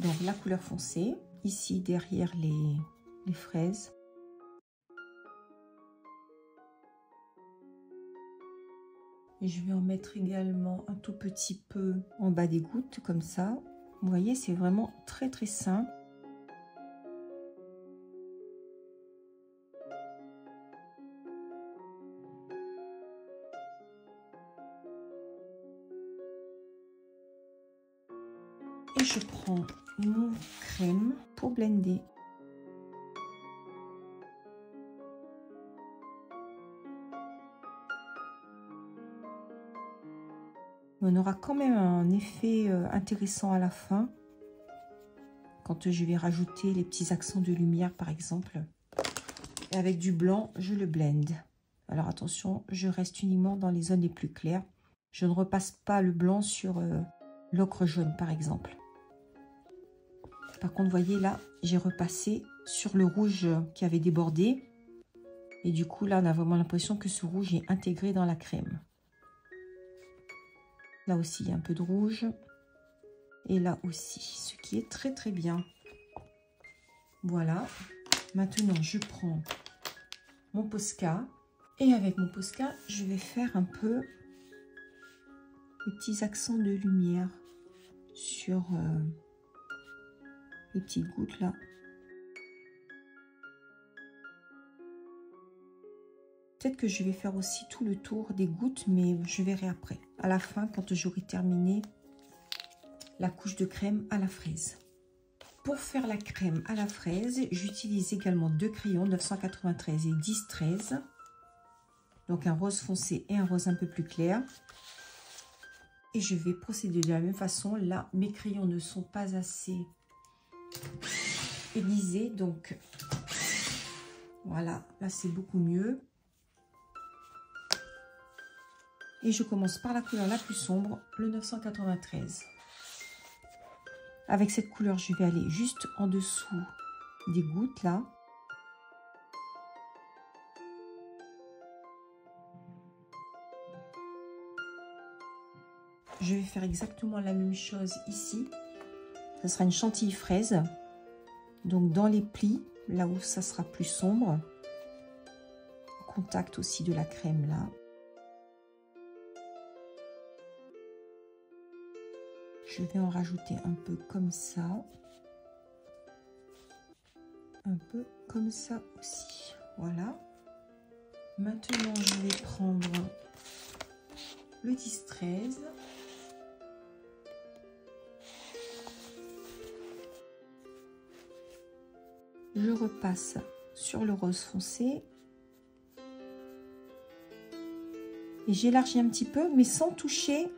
Donc la couleur foncée, ici derrière les fraises. Et je vais en mettre également un tout petit peu en bas des gouttes, comme ça. Vous voyez, c'est vraiment très très simple. Et je prends mon crème pour blender. On aura quand même un effet intéressant à la fin. Quand je vais rajouter les petits accents de lumière par exemple. Et avec du blanc, je le blende. Alors attention, je reste uniquement dans les zones les plus claires. Je ne repasse pas le blanc sur l'ocre jaune par exemple. Par contre, vous voyez là, j'ai repassé sur le rouge qui avait débordé. Et du coup, là, on a vraiment l'impression que ce rouge est intégré dans la crème. Là aussi, il y a un peu de rouge. Et là aussi, ce qui est très très bien. Voilà. Maintenant, je prends mon Posca. Et avec mon Posca, je vais faire un peu les petits accents de lumière sur les petites gouttes là. Peut-être que je vais faire aussi tout le tour des gouttes, mais je verrai après, à la fin, quand j'aurai terminé la couche de crème à la fraise. Pour faire la crème à la fraise, j'utilise également deux crayons, 993 et 1013. Donc un rose foncé et un rose un peu plus clair. Et je vais procéder de la même façon. Là, mes crayons ne sont pas assez aiguisés, donc voilà, là c'est beaucoup mieux. Et je commence par la couleur la plus sombre, le 993. Avec cette couleur, je vais aller juste en dessous des gouttes là. Je vais faire exactement la même chose ici. Ce sera une chantilly fraise. Donc dans les plis, là où ça sera plus sombre. Au contact aussi de la crème là. Je vais en rajouter un peu comme ça. Un peu comme ça aussi. Voilà. Maintenant, je vais prendre le 10-13. Je repasse sur le rose foncé. Et j'élargis un petit peu, mais sans toucher,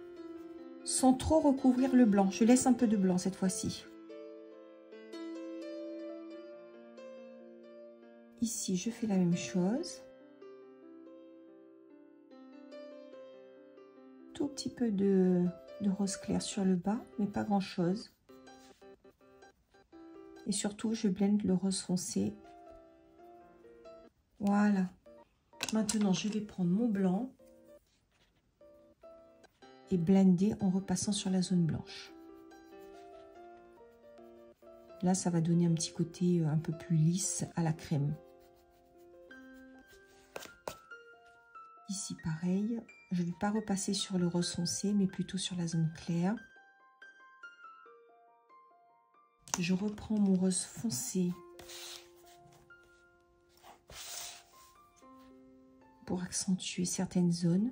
sans trop recouvrir le blanc. Je laisse un peu de blanc cette fois-ci. Ici, je fais la même chose. Tout petit peu de rose clair sur le bas, mais pas grand-chose. Et surtout, je blende le rose foncé. Voilà. Maintenant, je vais prendre mon blanc et blender en repassant sur la zone blanche. Là, ça va donner un petit côté un peu plus lisse à la crème. Ici, pareil. Je ne vais pas repasser sur le rose foncé, mais plutôt sur la zone claire. Je reprends mon rose foncé pour accentuer certaines zones.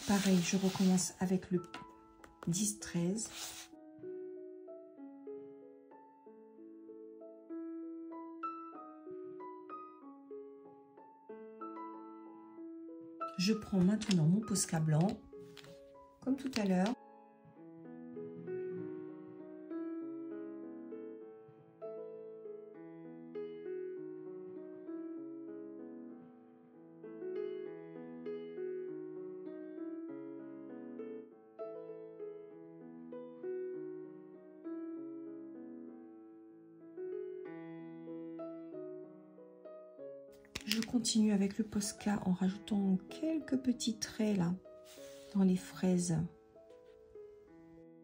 Pareil, je recommence avec le 10-13. Je prends maintenant mon Posca blanc, comme tout à l'heure. Je continue avec le Posca en rajoutant quelques petits traits là, dans les fraises.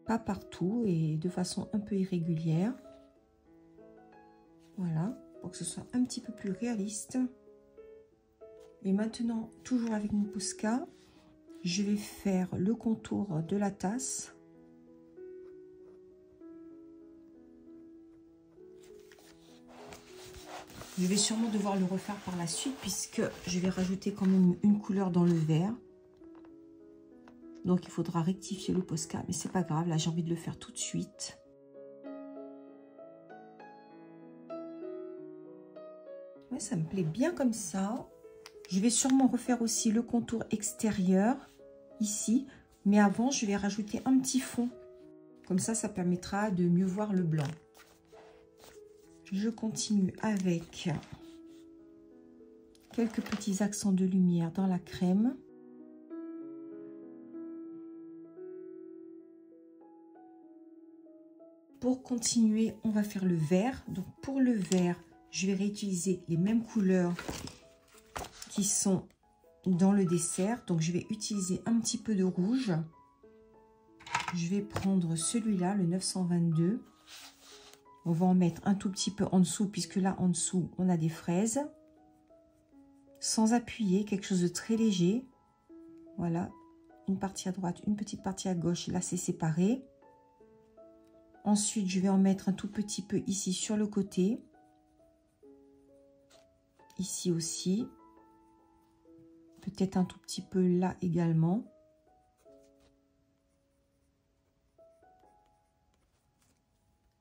Pas partout et de façon un peu irrégulière. Voilà, pour que ce soit un petit peu plus réaliste. Et maintenant, toujours avec mon Posca, je vais faire le contour de la tasse. Je vais sûrement devoir le refaire par la suite puisque je vais rajouter quand même une couleur dans le vert. Donc il faudra rectifier le Posca, mais c'est pas grave, là j'ai envie de le faire tout de suite. Ouais, ça me plaît bien comme ça. Je vais sûrement refaire aussi le contour extérieur ici, mais avant je vais rajouter un petit fond. Comme ça permettra de mieux voir le blanc. Je continue avec quelques petits accents de lumière dans la crème. Pour continuer, on va faire le vert. Donc pour le vert, je vais réutiliser les mêmes couleurs qui sont dans le dessert. Donc je vais utiliser un petit peu de rouge. je vais prendre celui-là, le 922. On va en mettre un tout petit peu en dessous, puisque là, en dessous, on a des fraises. Sans appuyer, quelque chose de très léger. Voilà, une partie à droite, une petite partie à gauche. Là, c'est séparé. Ensuite, je vais en mettre un tout petit peu ici sur le côté. Ici aussi. Peut-être un tout petit peu là également.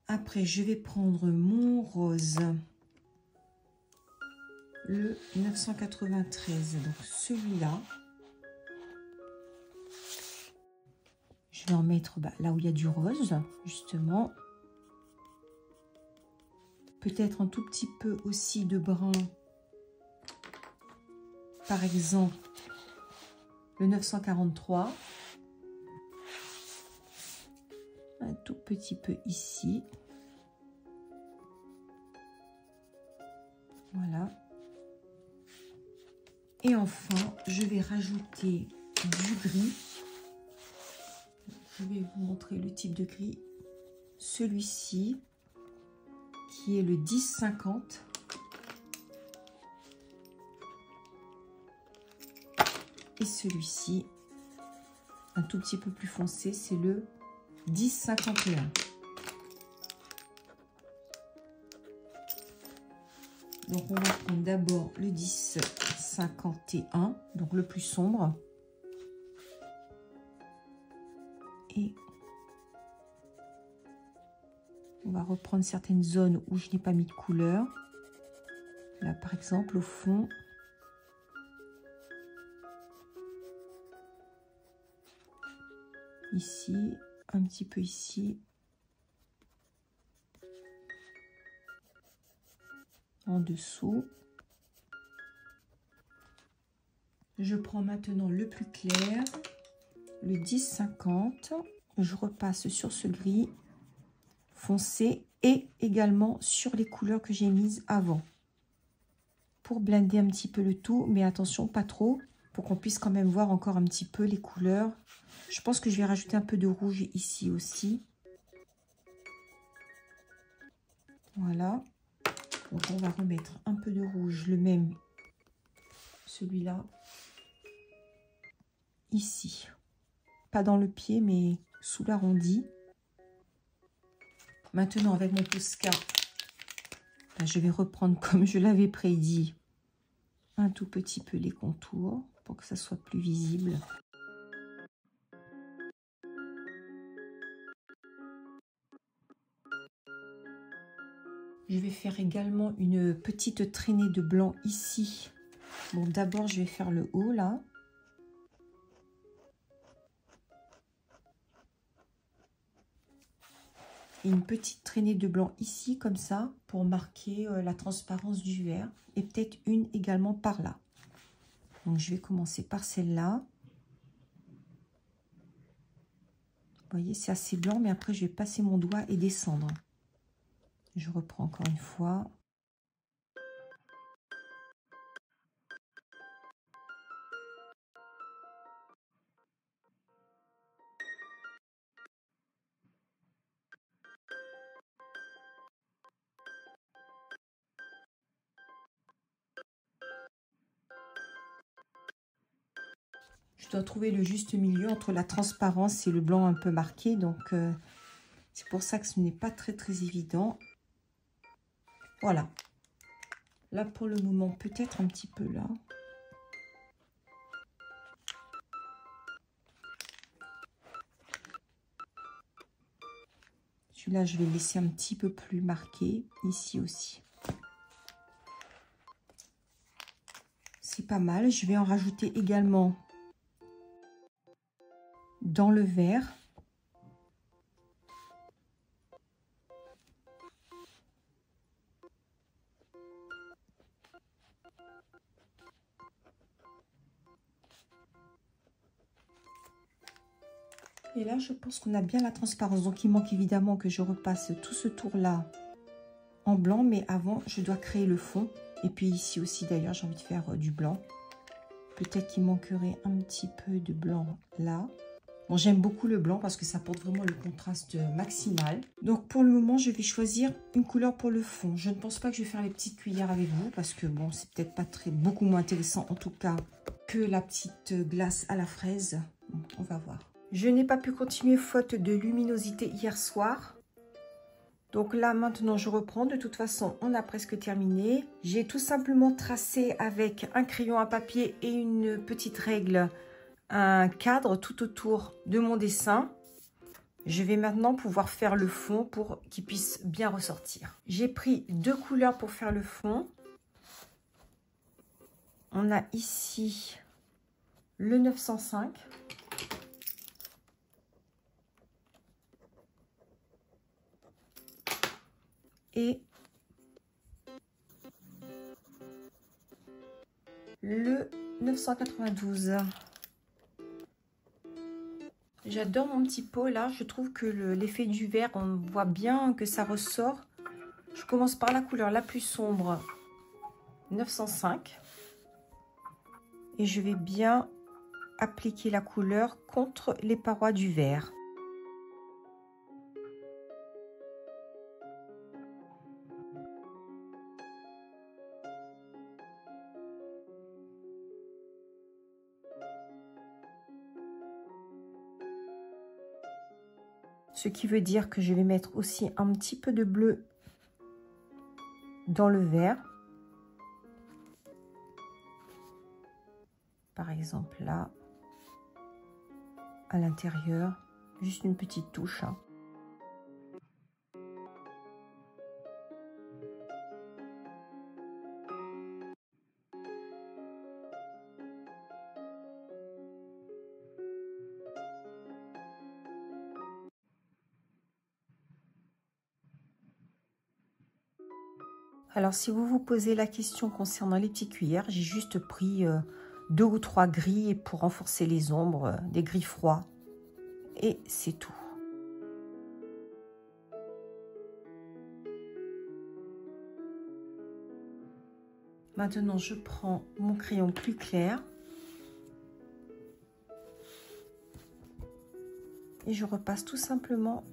Après, je vais prendre mon rose, le 993, donc celui-là. Je vais en mettre là où il y a du rose, justement. Peut-être un tout petit peu aussi de brun. Par exemple, le 943. Un tout petit peu ici. Voilà. Et enfin, je vais rajouter du gris. Je vais vous montrer le type de gris. Celui-ci, qui est le 1050. Et celui-ci, un tout petit peu plus foncé, c'est le 1051. Donc on va prendre d'abord le 1051, donc le plus sombre. Et on va reprendre certaines zones où je n'ai pas mis de couleur. Là par exemple au fond. Ici, un petit peu ici. En dessous. Je prends maintenant le plus clair, le 1050. Je repasse sur ce gris foncé et également sur les couleurs que j'ai mises avant. Pour blender un petit peu le tout, mais attention, pas trop, pour qu'on puisse quand même voir encore un petit peu les couleurs. Je pense que je vais rajouter un peu de rouge ici aussi. Voilà. Donc on va remettre un peu de rouge, le même, celui-là, ici. Pas dans le pied, mais sous l'arrondi. Maintenant, avec mon Posca, je vais reprendre, comme je l'avais prédit, un tout petit peu les contours pour que ça soit plus visible. Je vais faire également une petite traînée de blanc ici. Bon, d'abord, je vais faire le haut, là. Et une petite traînée de blanc ici, comme ça, pour marquer la transparence du verre. Et peut-être une également par là. Donc, je vais commencer par celle-là. Vous voyez, c'est assez blanc, mais après, je vais passer mon doigt et descendre. Je reprends encore une fois. Je dois trouver le juste milieu entre la transparence et le blanc un peu marqué. Donc, c'est pour ça que ce n'est pas très évident. Voilà. Là, pour le moment, peut-être un petit peu là. Celui-là, je vais le laisser un petit peu plus marqué. Ici aussi. C'est pas mal. Je vais en rajouter également dans le vert. Et là, je pense qu'on a bien la transparence. Donc, il manque évidemment que je repasse tout ce tour-là en blanc. Mais avant, je dois créer le fond. Et puis ici aussi, d'ailleurs, j'ai envie de faire du blanc. Peut-être qu'il manquerait un petit peu de blanc là. Bon, j'aime beaucoup le blanc parce que ça apporte vraiment le contraste maximal. Donc, pour le moment, je vais choisir une couleur pour le fond. Je ne pense pas que je vais faire les petites cuillères avec vous parce que, bon, c'est peut-être pas beaucoup moins intéressant, en tout cas, que la petite glace à la fraise. Bon, on va voir. Je n'ai pas pu continuer faute de luminosité hier soir. Donc là, maintenant, je reprends. De toute façon, on a presque terminé. J'ai tout simplement tracé avec un crayon à papier et une petite règle un cadre tout autour de mon dessin. Je vais maintenant pouvoir faire le fond pour qu'il puisse bien ressortir. J'ai pris 2 couleurs pour faire le fond. On a ici le 905. Et le 992. J'adore mon petit pot là, je trouve que l'effet du vert, on voit bien que ça ressort. Je commence par la couleur la plus sombre, 905. Et je vais bien appliquer la couleur contre les parois du verre. Ce qui veut dire que je vais mettre aussi un petit peu de bleu dans le vert. Par exemple là, à l'intérieur, juste une petite touche. Alors, si vous vous posez la question concernant les petites cuillères, j'ai juste pris 2 ou 3 gris pour renforcer les ombres, des gris froids. Et c'est tout. Maintenant, je prends mon crayon plus clair. Et je repasse tout simplement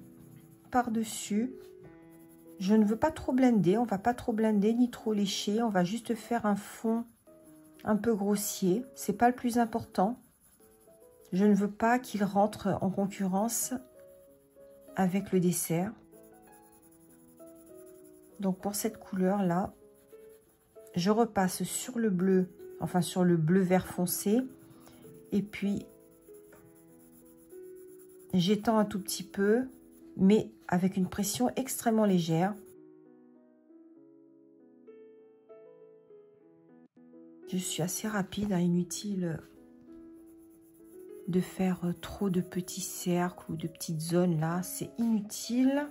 par-dessus. Je ne veux pas trop blender, on va pas trop blender ni trop lécher. On va juste faire un fond un peu grossier. C'est pas le plus important. Je ne veux pas qu'il rentre en concurrence avec le dessert. Donc pour cette couleur là, je repasse sur le bleu, enfin sur le bleu vert foncé. Et puis j'étends un tout petit peu, mais avec une pression extrêmement légère. Je suis assez rapide, hein, inutile de faire trop de petits cercles ou de petites zones là, c'est inutile.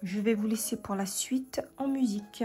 Je vais vous laisser pour la suite en musique.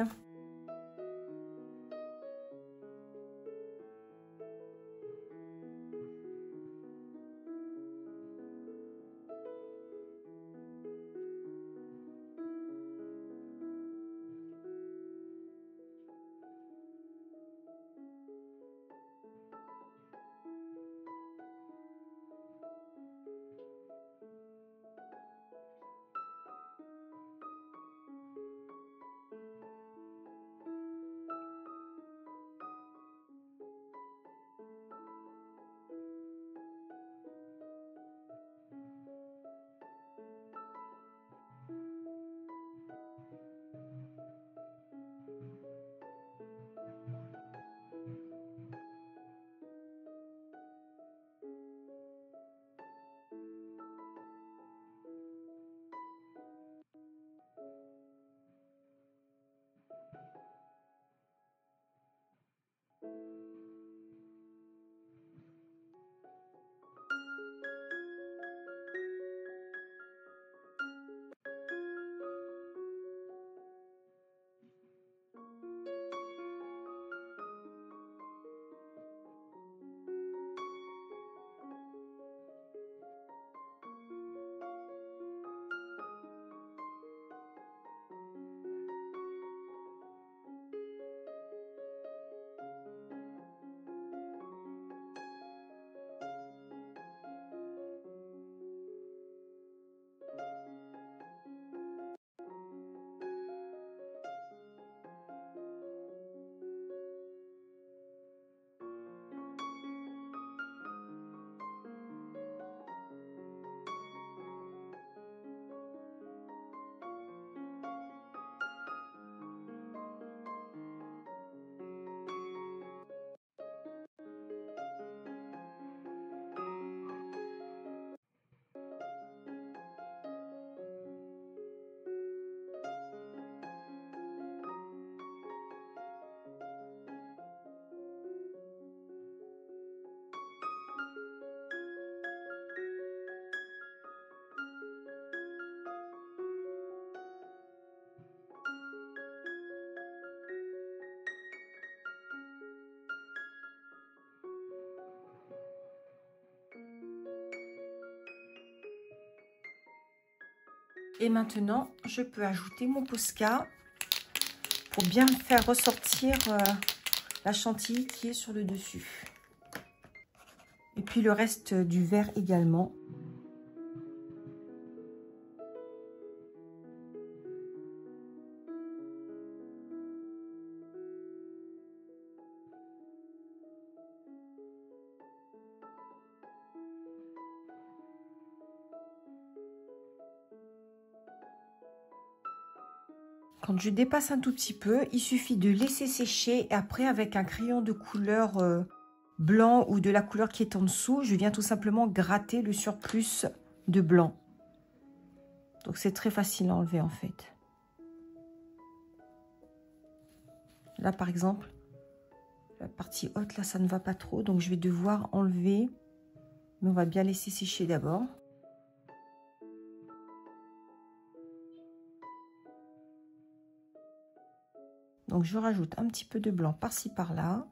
Et maintenant, je peux ajouter mon Posca pour bien faire ressortir la chantilly qui est sur le dessus. Et puis le reste du verre également. Quand je dépasse un tout petit peu, il suffit de laisser sécher. Et après, avec un crayon de couleur blanc ou de la couleur qui est en dessous, je viens tout simplement gratter le surplus de blanc. Donc, c'est très facile à enlever en fait. Là, par exemple, la partie haute, là, ça ne va pas trop. Donc, je vais devoir enlever. Mais on va bien laisser sécher d'abord. Donc, je rajoute un petit peu de blanc par-ci, par-là.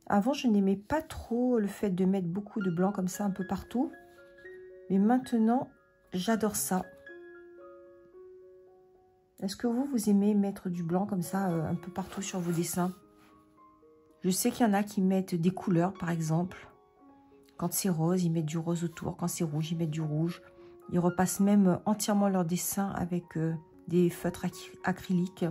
Avant, je n'aimais pas trop le fait de mettre beaucoup de blanc comme ça un peu partout. Mais maintenant, j'adore ça. Est-ce que vous aimez mettre du blanc comme ça un peu partout sur vos dessins? Je sais qu'il y en a qui mettent des couleurs, par exemple. Quand c'est rose, ils mettent du rose autour. Quand c'est rouge, ils mettent du rouge. Ils repassent même entièrement leur dessin avec... des feutres acryliques.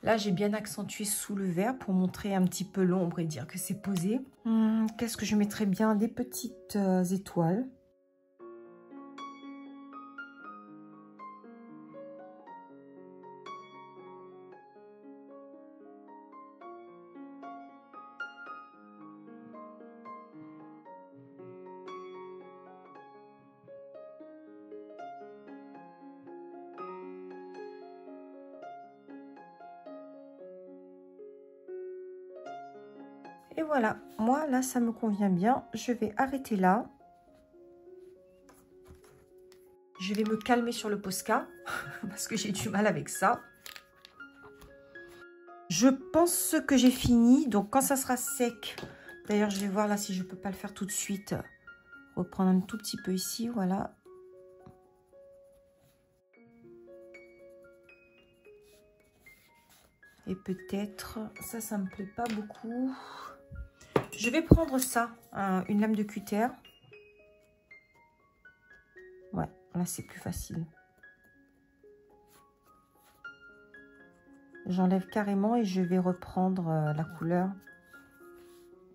Là, j'ai bien accentué sous le verre pour montrer un petit peu l'ombre et dire que c'est posé. Qu'est-ce que je mettrais bien? Des petites étoiles. Et voilà, moi là ça me convient bien. Je vais arrêter là. Je vais me calmer sur le Posca parce que j'ai du mal avec ça. Je pense que j'ai fini. Donc quand ça sera sec, d'ailleurs je vais voir là si je peux pas le faire tout de suite. Reprendre un tout petit peu ici, voilà. Et peut-être, ça me plaît pas beaucoup. Je vais prendre ça, une lame de cutter. Ouais, là c'est plus facile. J'enlève carrément et je vais reprendre la couleur.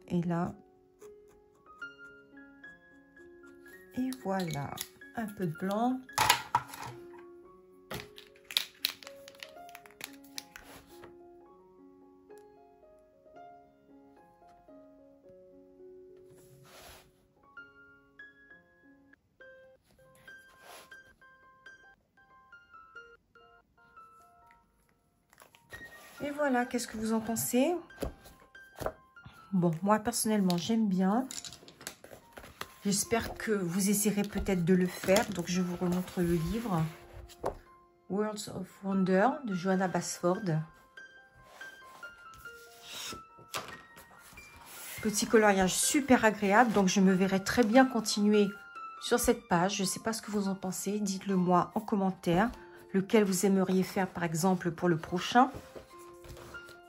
Et là. Et voilà, un peu de blanc. Et voilà, qu'est-ce que vous en pensez? Bon, moi personnellement, j'aime bien. J'espère que vous essayerez peut-être de le faire. Donc, je vous remontre le livre. Worlds of Wonder de Johanna Basford. Petit coloriage super agréable. Donc, je me verrai très bien continuer sur cette page. Je ne sais pas ce que vous en pensez. Dites-le moi en commentaire. Lequel vous aimeriez faire, par exemple, pour le prochain.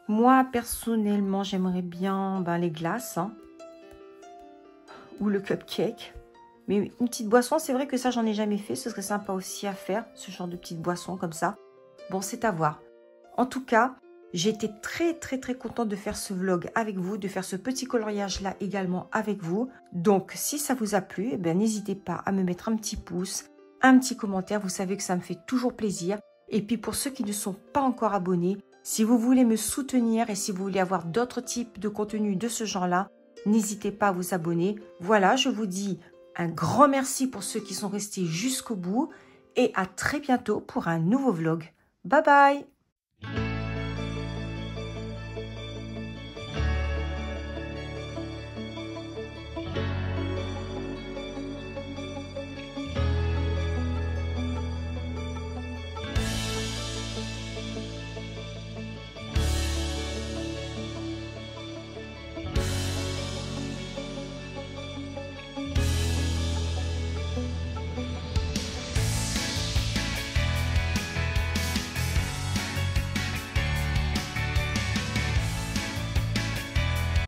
Moi, personnellement, j'aimerais bien les glaces ou le cupcake. Mais une petite boisson, c'est vrai que ça, j'en ai jamais fait. Ce serait sympa aussi à faire, ce genre de petite boisson comme ça. Bon, c'est à voir. En tout cas, j'ai été très contente de faire ce vlog avec vous, de faire ce petit coloriage-là également avec vous. Donc, si ça vous a plu, eh bien, n'hésitez pas à me mettre un petit pouce, un petit commentaire. Vous savez que ça me fait toujours plaisir. Et puis, pour ceux qui ne sont pas encore abonnés, si vous voulez me soutenir et si vous voulez avoir d'autres types de contenus de ce genre-là, n'hésitez pas à vous abonner. Voilà, je vous dis un grand merci pour ceux qui sont restés jusqu'au bout et à très bientôt pour un nouveau vlog. Bye bye!